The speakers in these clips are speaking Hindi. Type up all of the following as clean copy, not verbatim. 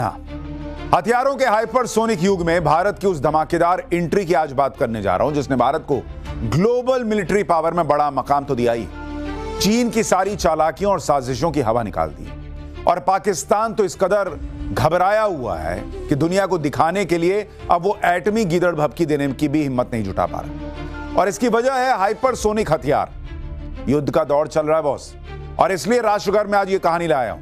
हाँ, हथियारों के हाइपरसोनिक युग में भारत की उस धमाकेदार एंट्री की आज बात करने जा रहा हूं जिसने भारत को ग्लोबल मिलिट्री पावर में बड़ा मकाम तो दिया ही, चीन की सारी चालाकियों और साजिशों की हवा निकाल दी और पाकिस्तान तो इस कदर घबराया हुआ है कि दुनिया को दिखाने के लिए अब वो एटमी गीदड़ भभकी देने की भी हिम्मत नहीं जुटा पा रहा। और इसकी वजह है हाइपरसोनिक हथियार। युद्ध का दौर चल रहा है बॉस, और इसलिए राष्ट्रघर में आज ये कहानी लाया हूं।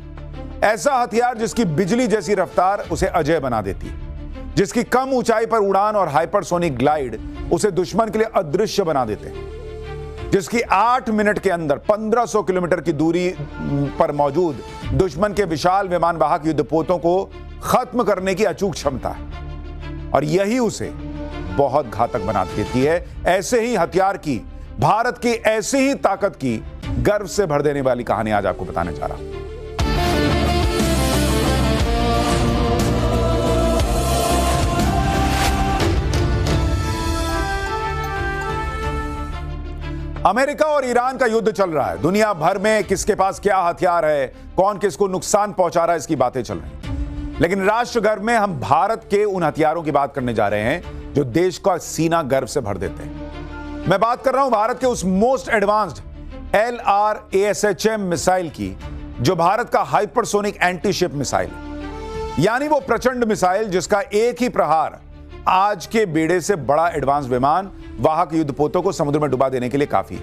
ऐसा हथियार जिसकी बिजली जैसी रफ्तार उसे अजेय बना देती है, जिसकी कम ऊंचाई पर उड़ान और हाइपरसोनिक ग्लाइड उसे दुश्मन के लिए अदृश्य बना देते हैं, जिसकी 8 मिनट के अंदर 1500 किलोमीटर की दूरी पर मौजूद दुश्मन के विशाल विमान वाहक युद्धपोतों को खत्म करने की अचूक क्षमता है। और यही उसे बहुत घातक बना देती है। ऐसे ही हथियार की, भारत की ऐसी ही ताकत की गर्व से भर देने वाली कहानी आज आपको बताने जा रहा हूं। अमेरिका और ईरान का युद्ध चल रहा है। दुनिया भर में किसके पास क्या हथियार है, कौन किसको नुकसान पहुंचा रहा है, इसकी बातें चल रही हैं। लेकिन राष्ट्रघर में हम भारत के उन हथियारों की बात करने जा रहे हैं जो देश का सीना गर्व से भर देते हैं। मैं बात कर रहा हूं भारत के उस मोस्ट एडवांस्ड LRASHM मिसाइल की, जो भारत का हाइपरसोनिक एंटी शिप मिसाइल है। यानी वो प्रचंड मिसाइल जिसका एक ही प्रहार आज के बेड़े से बड़ा एडवांस विमान वाहक युद्धपोतों को समुद्र में डुबा देने के लिए काफी है।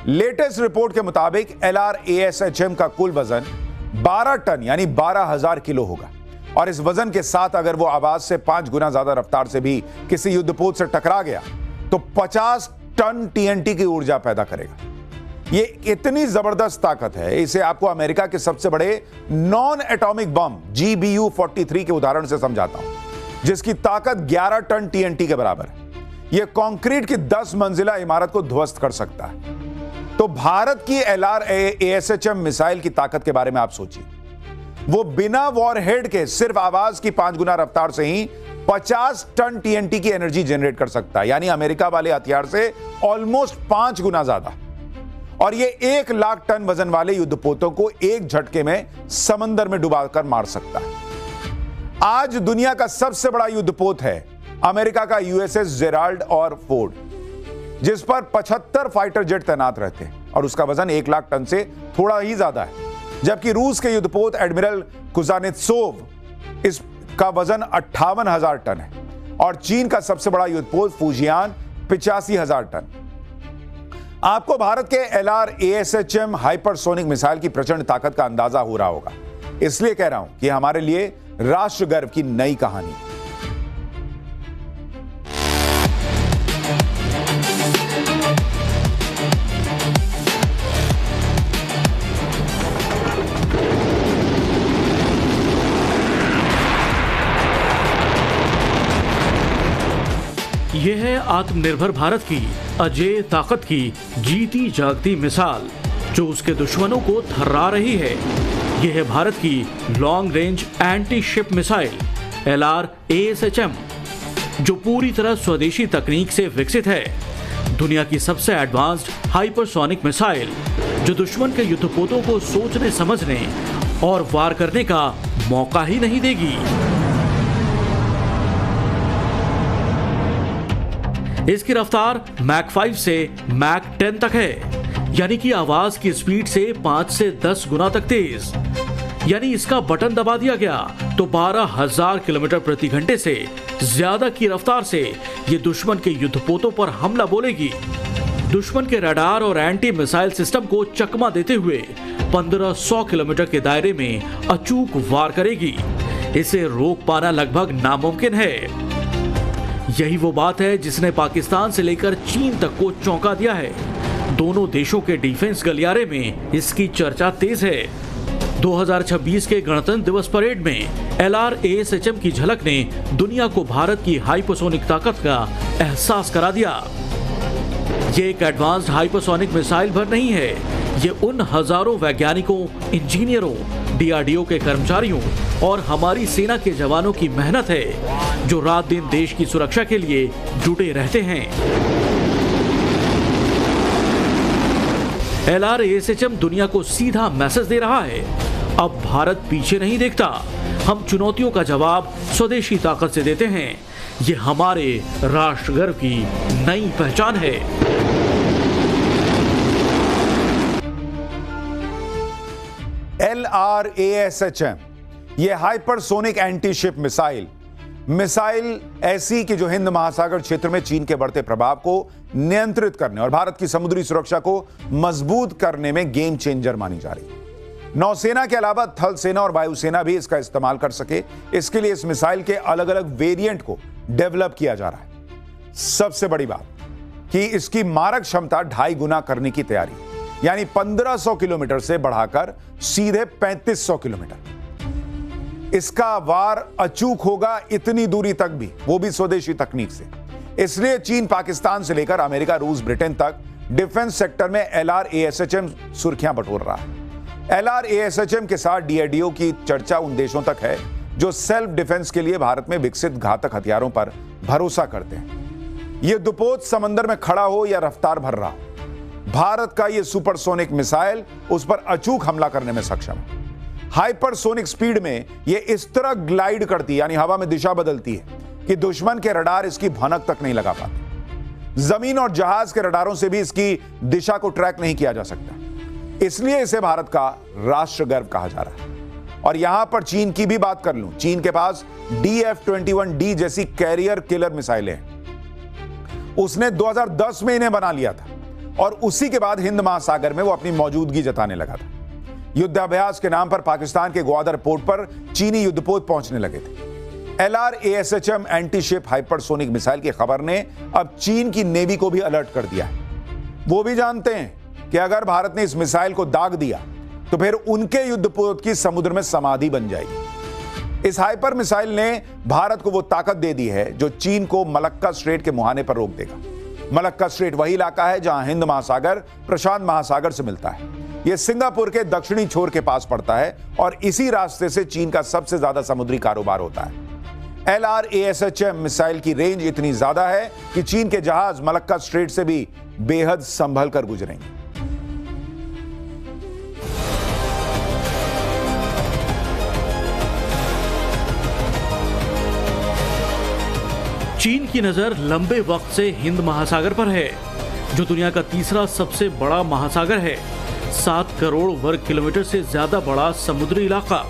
लेटेस्ट रिपोर्ट के मुताबिक LRASHM का कुल वजन 12 टन यानी 12,000 किलो होगा। और इस वजन के साथ अगर वो आवाज से 5 गुना ज्यादा रफ्तार से भी किसी युद्धपोत से टकरा गया तो 50 टन TNT की ऊर्जा पैदा करेगा। ये इतनी जबरदस्त ताकत है, इसे आपको अमेरिका के सबसे बड़े नॉन एटॉमिक बम GBU-43 के उदाहरण से समझाता हूं, जिसकी ताकत 11 टन TNT के बराबर है। यह कंक्रीट की 10 मंजिला इमारत को ध्वस्त कर सकता है। तो भारत की LRASHM मिसाइल की ताकत के बारे में आप सोचिए। वो बिना वॉरहेड के सिर्फ आवाज की 5 गुना रफ्तार से ही 50 टन TNT की एनर्जी जनरेट कर सकता है, यानी अमेरिका वाले हथियार से ऑलमोस्ट 5 गुना ज्यादा। और ये 1 लाख टन वजन वाले युद्धपोतों को एक झटके में समंदर में डुबाकर मार सकता है। आज दुनिया का सबसे बड़ा युद्धपोत है अमेरिका का USS जेराल्ड और फोर्ड, जिस पर 75 फाइटर जेट तैनात रहते हैं और उसका वजन 1 लाख टन से थोड़ा ही ज्यादा है। जबकि रूस के युद्धपोत एडमिरल कुजानेत्सोव, इसका वजन 58,000 टन है। और चीन का सबसे बड़ा युद्धपोत फुजियान 85,000 टन। आपको भारत के LRASHM हाइपरसोनिक मिसाइल की प्रचंड ताकत का अंदाजा हो रहा होगा, इसलिए कह रहा हूं कि हमारे लिए राष्ट्र गर्व की नई कहानी। यह है आत्मनिर्भर भारत की अजेय ताकत की जीती जागती मिसाल, जो उसके दुश्मनों को थर्रा रही है। यह है भारत की long range anti ship missile LRASHM, जो पूरी तरह स्वदेशी तकनीक से विकसित है। दुनिया की सबसे एडवांस्ड हाइपरसोनिक मिसाइल, जो दुश्मन के युद्धपोतों को सोचने समझने और वार करने का मौका ही नहीं देगी। इसकी रफ्तार मैक 5 से मैक 10 तक है, यानी कि आवाज की स्पीड से 5 से 10 गुना तक तेज। यानी इसका बटन दबा दिया गया तो 12,000 किलोमीटर प्रति घंटे से ज्यादा की रफ्तार से ये दुश्मन के युद्धपोतों पर हमला बोलेगी। दुश्मन के रडार और एंटी मिसाइल सिस्टम को चकमा देते हुए 1500 किलोमीटर के दायरे में अचूक वार करेगी। इसे रोक पाना लगभग नामुमकिन है। यही वो बात है जिसने पाकिस्तान से लेकर चीन तक को चौंका दिया है। दोनों देशों के डिफेंस गलियारे में इसकी चर्चा तेज है। 2026 के गणतंत्र दिवस परेड में LRASHM की झलक ने दुनिया को भारत की हाइपरसोनिक ताकत का एहसास करा दिया। ये एक एडवांस्ड हाइपरसोनिक मिसाइल भर नहीं है, ये उन हजारों वैज्ञानिकों, इंजीनियरों, DRDO के कर्मचारियों और हमारी सेना के जवानों की मेहनत है, जो रात दिन देश की सुरक्षा के लिए जुटे रहते हैं। LRASHM दुनिया को सीधा मैसेज दे रहा है, अब भारत पीछे नहीं देखता। हम चुनौतियों का जवाब स्वदेशी ताकत से देते हैं। ये हमारे राष्ट्र गर्व की नई पहचान है। LRASHM ये हाइपरसोनिक एंटी शिप मिसाइल ऐसी कि जो हिंद महासागर क्षेत्र में चीन के बढ़ते प्रभाव को नियंत्रित करने और भारत की समुद्री सुरक्षा को मजबूत करने में गेम चेंजर मानी जा रही है। नौसेना के अलावा थल सेना और वायुसेना भी इसका इस्तेमाल कर सके, इसके लिए इस मिसाइल के अलग अलग वेरिएंट को डेवलप किया जा रहा है। सबसे बड़ी बात कि इसकी मारक क्षमता 2.5 गुना करने की तैयारी, यानी 1500 किलोमीटर से बढ़ाकर सीधे 3500 किलोमीटर। इसका वार अचूक होगा इतनी दूरी तक भी, वो भी स्वदेशी तकनीक से। इसलिए चीन पाकिस्तान से लेकर अमेरिका, रूस, ब्रिटेन तक डिफेंस सेक्टर में LRASHM सुर्खियां बटोर रहा है। LRASHM के साथ DRDO की चर्चा उन देशों तक है जो सेल्फ डिफेंस के लिए भारत में विकसित घातक हथियारों पर भरोसा करते हैं। यह दुपोत समंदर में खड़ा हो या रफ्तार भर रहा हो, भारत का यह सुपरसोनिक मिसाइल उस पर अचूक हमला करने में सक्षम है। हाइपरसोनिक स्पीड में यह इस तरह ग्लाइड करती, यानी हवा में दिशा बदलती है कि दुश्मन के रडार इसकी भनक तक नहीं लगा पाते। जमीन और जहाज के रडारों से भी इसकी दिशा को ट्रैक नहीं किया जा सकता। इसलिए इसे भारत का राष्ट्र गर्व कहा जा रहा है। और यहां पर चीन की भी बात कर लूं, चीन के पास DF-21D जैसी कैरियर किलर मिसाइलें हैं। उसने 2010 में इन्हें बना लिया था और उसी के बाद हिंद महासागर में वो अपनी मौजूदगी जताने लगा था। युद्धाभ्यास के नाम पर पाकिस्तान के ग्वादर पोर्ट पर चीनी युद्धपोत पहुंचने लगे थे। LRASHM anti ship hypersonic missile की खबर ने अब चीन की नेवी को भी अलर्ट कर दिया है। वो भी जानते हैं कि अगर भारत ने इस मिसाइल को दाग दिया तो फिर उनके युद्धपोत की समुद्र में समाधि बन जाएगी। इस हाइपर मिसाइल ने भारत को वो ताकत दे दी है जो चीन को मलक्का स्ट्रेट के मुहाने पर रोक देगा। मलक्का स्ट्रेट वही इलाका है जहां हिंद महासागर प्रशांत महासागर से मिलता है। यह सिंगापुर के दक्षिणी छोर के पास पड़ता है और इसी रास्ते से चीन का सबसे ज्यादा समुद्री कारोबार होता है। LRASHM मिसाइल की रेंज इतनी ज्यादा है कि चीन के जहाज मलक्का स्ट्रेट से भी बेहद संभल कर गुजरेंगे। चीन की नजर लंबे वक्त से हिंद महासागर पर है, जो दुनिया का तीसरा सबसे बड़ा महासागर है। 7 करोड़ वर्ग किलोमीटर से ज्यादा बड़ा समुद्री इलाका।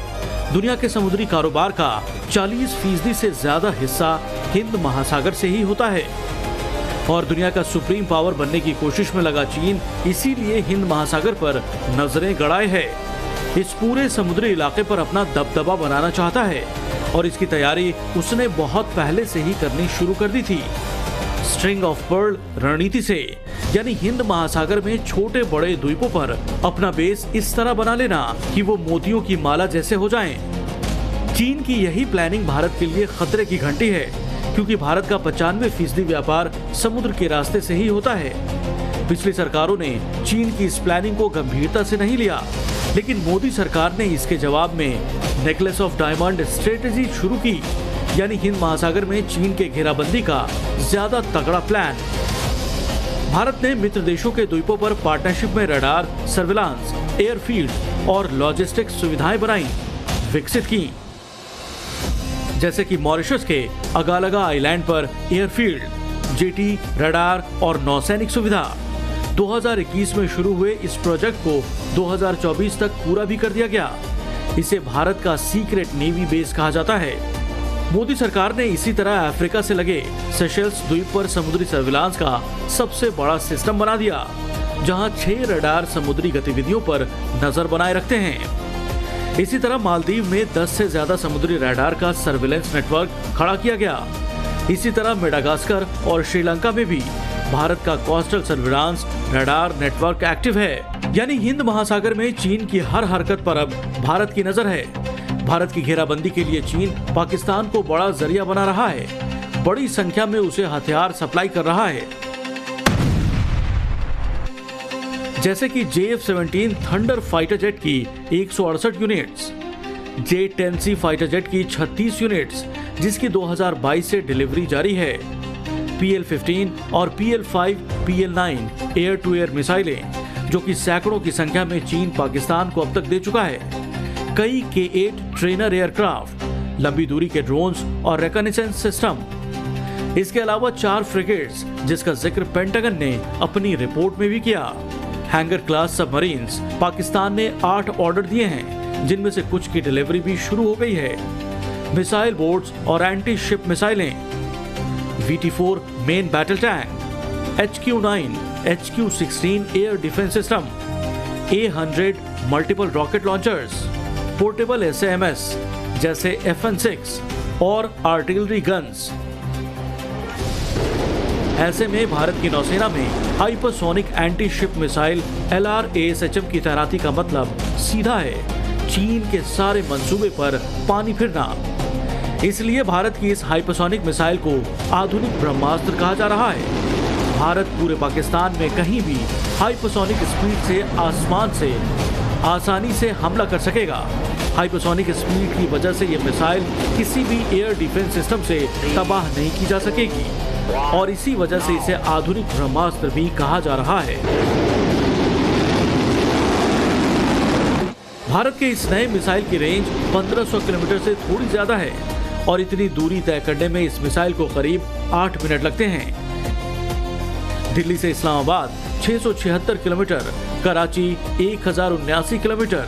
दुनिया के समुद्री कारोबार का 40% से ज्यादा हिस्सा हिंद महासागर से ही होता है। और दुनिया का सुप्रीम पावर बनने की कोशिश में लगा चीन इसीलिए हिंद महासागर पर नजरें गड़ाए है। इस पूरे समुद्री इलाके पर अपना दबदबा बनाना चाहता है और इसकी तैयारी उसने बहुत पहले से ही करनी शुरू कर दी थी। स्ट्रिंग ऑफ पर्ल रणनीति से, यानी हिंद महासागर में छोटे बड़े द्वीपों पर अपना बेस इस तरह बना लेना कि वो मोतियों की माला जैसे हो जाएं। चीन की यही प्लानिंग भारत के लिए खतरे की घंटी है, क्योंकि भारत का 95% व्यापार समुद्र के रास्ते से ही होता है। पिछली सरकारों ने चीन की इस प्लानिंग को गंभीरता से नहीं लिया, लेकिन मोदी सरकार ने इसके जवाब में नेकलेस ऑफ डायमंड स्ट्रेटेजी शुरू की, यानी हिंद महासागर में चीन के घेराबंदी का ज्यादा तगड़ा प्लान। भारत ने मित्र देशों के द्वीपों पर पार्टनरशिप में रडार, सर्विलांस, एयरफील्ड और लॉजिस्टिक्स सुविधाएं बनाई, विकसित की। जैसे कि मॉरिशस के अगालगा आइलैंड पर एयरफील्ड, जेटी, रडार और नौसैनिक सुविधा। 2021 में शुरू हुए इस प्रोजेक्ट को 2024 तक पूरा भी कर दिया गया। इसे भारत का सीक्रेट नेवी बेस कहा जाता है। मोदी सरकार ने इसी तरह अफ्रीका से लगे सेशेल्स द्वीप पर समुद्री सर्विलांस का सबसे बड़ा सिस्टम बना दिया, जहां 6 रडार समुद्री गतिविधियों पर नजर बनाए रखते हैं। इसी तरह मालदीव में 10 से ज्यादा समुद्री रडार का सर्विलेंस नेटवर्क खड़ा किया गया। इसी तरह मेडागास्कर और श्रीलंका में भी भारत का coastal surveillance radar network active है। यानी हिंद महासागर में चीन की हर हरकत पर अब भारत की नजर है। भारत की घेराबंदी के लिए चीन पाकिस्तान को बड़ा जरिया बना रहा है, बड़ी संख्या में उसे हथियार सप्लाई कर रहा है। जैसे कि JF-17 थंडर फाइटर जेट की 168 यूनिट्स, J-10C फाइटर जेट की 36 यूनिट्स, जिसकी 2022 से डिलीवरी जारी है। PL-15 और PL-5, PL-9 air to air मिसाइलें, जो कि सैकड़ों की संख्या में चीन पाकिस्तान को अब तक दे चुका है। कई K-8 ट्रेनर एयरक्राफ्ट, लंबी दूरी के ड्रोन्स और रिकॉनेसेंस सिस्टम। इसके अलावा 4 फ्रिगेट्स, जिसका जिक्र पेंटागन ने अपनी रिपोर्ट में भी किया। हैंगर क्लास सबमरीन्स पाकिस्तान ने 8 ऑर्डर दिए हैं, जिनमें से कुछ की डिलीवरी भी शुरू हो गई है। मिसाइल बोट्स और एंटी शिप मिसाइलें, VT-4 main battle tank, HQ-9, HQ-16 air defence system, A-100 multiple rocket launchers, portable SAMS जैसे FN-6 और आर्टिलरी गन्स। ऐसे में भारत की नौसेना में hypersonic anti ship missile LRASHM की तैनाती का मतलब सीधा है चीन के सारे मंसूबे पर पानी फिरना। इसलिए भारत की इस हाइपरसोनिक मिसाइल को आधुनिक ब्रह्मास्त्र कहा जा रहा है। भारत पूरे पाकिस्तान में कहीं भी हाइपरसोनिक स्पीड से आसमान से आसानी से हमला कर सकेगा। हाइपरसोनिक स्पीड की वजह से यह मिसाइल किसी भी एयर डिफेंस सिस्टम से तबाह नहीं की जा सकेगी और इसी वजह से इसे आधुनिक ब्रह्मास्त्र भी कहा जा रहा है। भारत के इस नए मिसाइल की रेंज 1500 किलोमीटर से थोड़ी ज्यादा है और इतनी दूरी तय करने में इस मिसाइल को करीब 8 मिनट लगते हैं। दिल्ली से इस्लामाबाद 676 किलोमीटर, कराची 1079 किलोमीटर,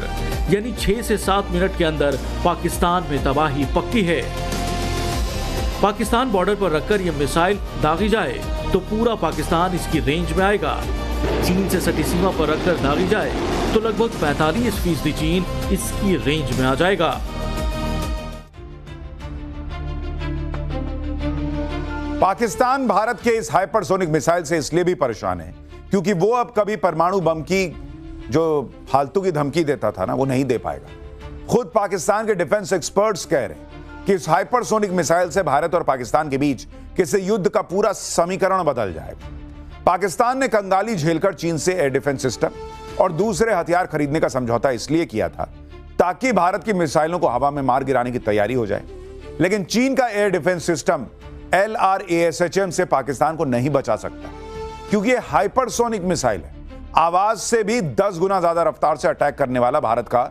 यानी 6 से 7 मिनट के अंदर पाकिस्तान में तबाही पक्की है। पाकिस्तान बॉर्डर पर रखकर यह मिसाइल दागी जाए तो पूरा पाकिस्तान इसकी रेंज में आएगा। चीन से सटी सीमा पर रखकर दागी जाए तो लगभग 45% चीन इसकी रेंज में आ जाएगा। पाकिस्तान भारत के इस हाइपरसोनिक मिसाइल से इसलिए भी परेशान है क्योंकि वो अब कभी परमाणु बम की जो फालतू की धमकी देता था ना, वो नहीं दे पाएगा। खुद पाकिस्तान के डिफेंस एक्सपर्ट्स कह रहे हैं कि इस हाइपरसोनिक मिसाइल से भारत और पाकिस्तान के बीच किसी युद्ध का पूरा समीकरण बदल जाएगा। पाकिस्तान ने कंगाली झेलकर चीन से एयर डिफेंस सिस्टम और दूसरे हथियार खरीदने का समझौता इसलिए किया था ताकि भारत की मिसाइलों को हवा में मार गिराने की तैयारी हो जाए। लेकिन चीन का एयर डिफेंस सिस्टम LRASHM से पाकिस्तान को नहीं बचा सकता क्योंकि यह हाइपरसोनिक मिसाइल है, आवाज से भी 10 गुना ज्यादा रफ्तार से अटैक करने वाला भारत का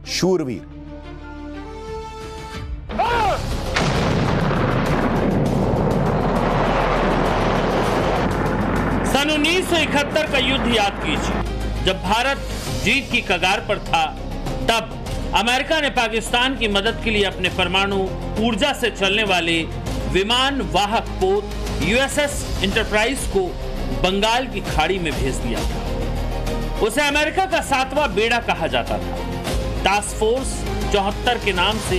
शूरवीर। सन 1971 का युद्ध याद कीजिए। जब भारत जीत की कगार पर था, तब अमेरिका ने पाकिस्तान की मदद के लिए अपने परमाणु ऊर्जा से चलने वाले विमान वाहक पोत USS इंटरप्राइज को बंगाल की खाड़ी में भेज दिया था। उसे अमेरिका का 7वां बेड़ा कहा जाता था। टास्क फोर्स 74 के नाम से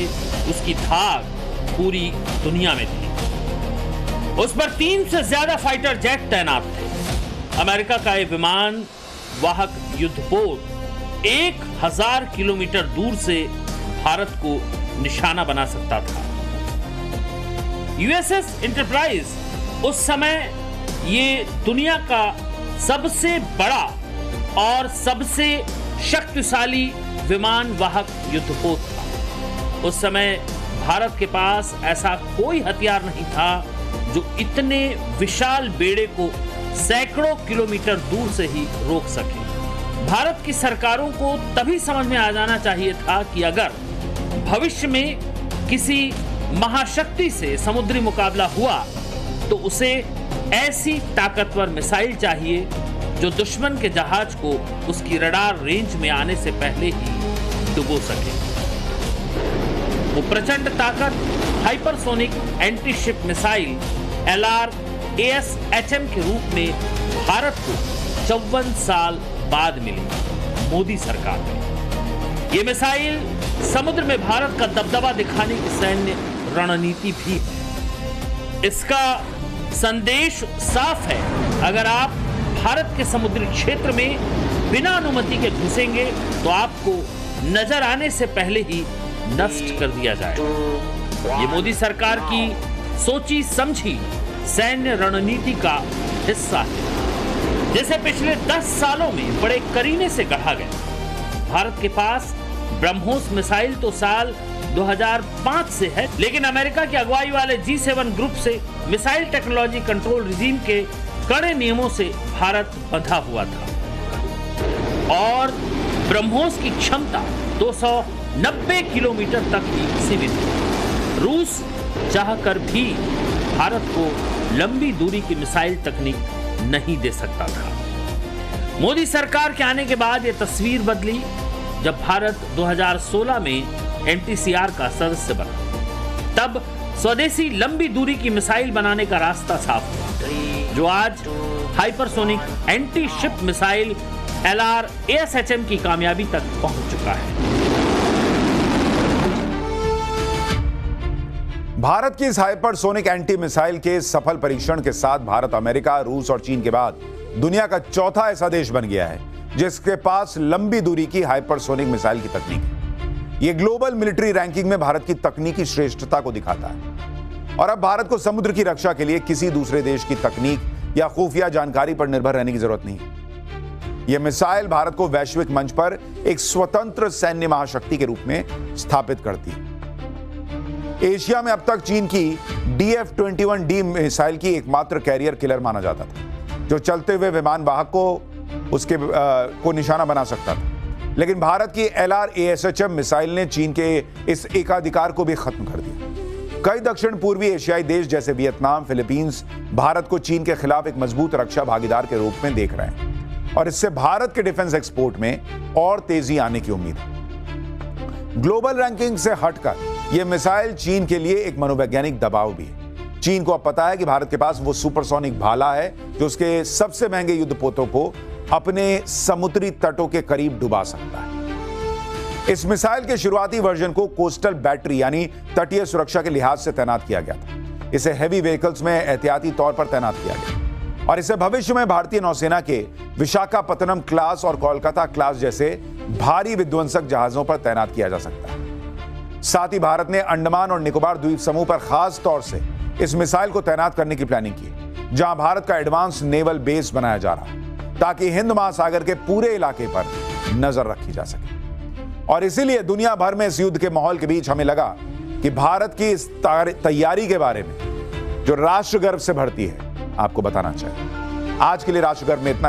उसकी धाक पूरी दुनिया में थी। उस पर 3 से ज्यादा फाइटर जेट तैनात थे। अमेरिका का यह विमान वाहक युद्धपोत 1000 किलोमीटर दूर से भारत को निशाना बना सकता था। USS इंटरप्राइज उस समय ये दुनिया का सबसे बड़ा और सबसे शक्तिशाली विमान वाहक युद्धपोत था। उस समय भारत के पास ऐसा कोई हथियार नहीं था जो इतने विशाल बेड़े को सैकड़ों किलोमीटर दूर से ही रोक सके। भारत की सरकारों को तभी समझ में आ जाना चाहिए था कि अगर भविष्य में किसी महाशक्ति से समुद्री मुकाबला हुआ तो उसे ऐसी ताकतवर मिसाइल चाहिए जो दुश्मन के जहाज को उसकी रडार रेंज में आने से पहले ही डुबो सके। वो प्रचंड ताकत hypersonic anti ship missile LRASHM के रूप में भारत को 54 साल बाद मिली मोदी सरकार में। ये मिसाइल समुद्र में भारत का दबदबा दिखाने की सैन्य रणनीति भी है। इसका संदेश साफ है, अगर आप भारत के समुद्री क्षेत्र में बिना अनुमति के घुसेंगे तो आपको नजर आने से पहले ही नष्ट कर दिया जाएगा। ये मोदी सरकार की सोची समझी सैन्य रणनीति का हिस्सा है, जिसे पिछले 10 सालों में बड़े करीने से गढ़ा गया। भारत के पास ब्रह्मोस मिसाइल तो साल 2005 से है, लेकिन अमेरिका की अगुवाई वाले G7 ग्रुप से मिसाइल टेक्नोलॉजी कंट्रोल रिजीम के कड़े नियमों से भारत बंधा हुआ था और ब्रह्मोस की क्षमता 290 किलोमीटर तक ही सीमित है। रूस चाहकर भी भारत को लंबी दूरी की मिसाइल तकनीक नहीं दे सकता था। मोदी सरकार के आने के बाद यह तस्वीर बदली जब भारत 2016 में NTCR का सदस्य बना। तब स्वदेशी लंबी दूरी की मिसाइल बनाने का रास्ता साफ हुआ, जो आज hypersonic anti ship missile LRASHM की कामयाबी तक पहुंच चुका है। भारत की इस हाइपरसोनिक एंटी मिसाइल के सफल परीक्षण के साथ भारत अमेरिका, रूस और चीन के बाद दुनिया का चौथा ऐसा देश बन गया है जिसके पास लंबी दूरी की हाइपरसोनिक मिसाइल की तकनीक है। यह ग्लोबल मिलिट्री रैंकिंग में भारत की तकनीकी श्रेष्ठता को दिखाता है। और अब भारत को समुद्र की रक्षा के लिए किसी दूसरे देश की तकनीक या खुफिया जानकारी पर निर्भर रहने की जरूरत नहीं है। यह मिसाइल भारत को वैश्विक मंच पर एक स्वतंत्र सैन्य महाशक्ति के रूप में स्थापित करती है। एशिया में अब तक चीन की DF-21D मिसाइल की एकमात्र कैरियर किलर माना जाता था, जो चलते हुए विमान वाहक को निशाना बना सकता था। लेकिन भारत की LRASHM मिसाइल ने चीन के इस एकाधिकार को भी खत्म कर दिया। कई दक्षिण पूर्वी एशियाई देश जैसे वियतनाम, फिलीपींस भारत को चीन के खिलाफ एक मजबूत रक्षा भागीदार के रूप में देख रहे हैं और इससे भारत के डिफेंस एक्सपोर्ट में और तेजी आने की उम्मीद है। ग्लोबल रैंकिंग से हटकर यह मिसाइल चीन के लिए एक मनोवैज्ञानिक दबाव भी है। चीन को अब पता है कि भारत के पास वो सुपरसोनिक भाला है जो उसके सबसे महंगे युद्धपोतों को अपने समुद्री तटों के करीब डुबा सकता है। इस मिसाइल के शुरुआती वर्जन को कोस्टल बैटरी यानी तटीय सुरक्षा के लिहाज से तैनात किया गया था। इसे हेवी व्हीकल्स में एहतियाती तौर पर तैनात किया गया और इसे भविष्य में भारतीय नौसेना के विशाखापत्तनम क्लास और कोलकाता क्लास जैसे भारी विध्वंसक जहाजों पर तैनात किया जा सकता है। साथ ही भारत ने अंडमान और निकोबार द्वीप समूह पर खास तौर से इस मिसाइल को तैनात करने की प्लानिंग की है, जहां भारत का एडवांस नेवल बेस बनाया जा रहा है ताकि हिंद महासागर के पूरे इलाके पर नजर रखी जा सके। और इसीलिए दुनिया भर में इस युद्ध के माहौल के बीच हमें लगा कि भारत की इस तैयारी के बारे में जो राष्ट्र गर्व से भरती है, आपको बताना चाहिए। आज के लिए राष्ट्र गर्व में इतना।